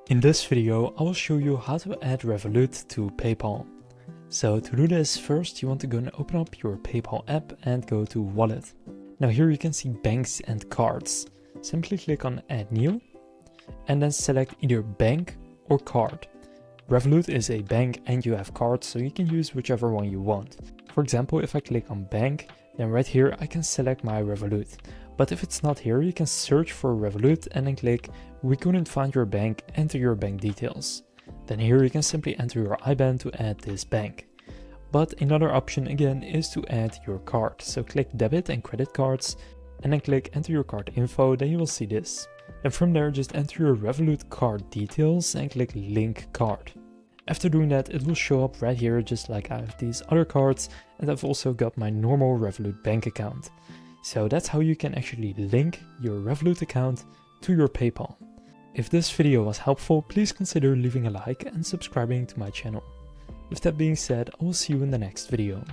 In this video, I will show you how to add Revolut to PayPal. So to do this, first you want to go and open up your PayPal app and go to Wallet. Now here you can see banks and cards. Simply click on Add New and then select either bank or card. Revolut is a bank and you have cards, so you can use whichever one you want. For example, if I click on bank, then right here I can select my Revolut. But if it's not here, you can search for Revolut and then click "We couldn't find your bank, enter your bank details." Then here you can simply enter your IBAN to add this bank. But another option again is to add your card. So click debit and credit cards and then click enter your card info, then you will see this. And from there just enter your Revolut card details and click link card. After doing that, it will show up right here just like I have these other cards, and I've also got my normal Revolut bank account. So that's how you can actually link your Revolut account to your PayPal. If this video was helpful, please consider leaving a like and subscribing to my channel. With that being said, I will see you in the next video.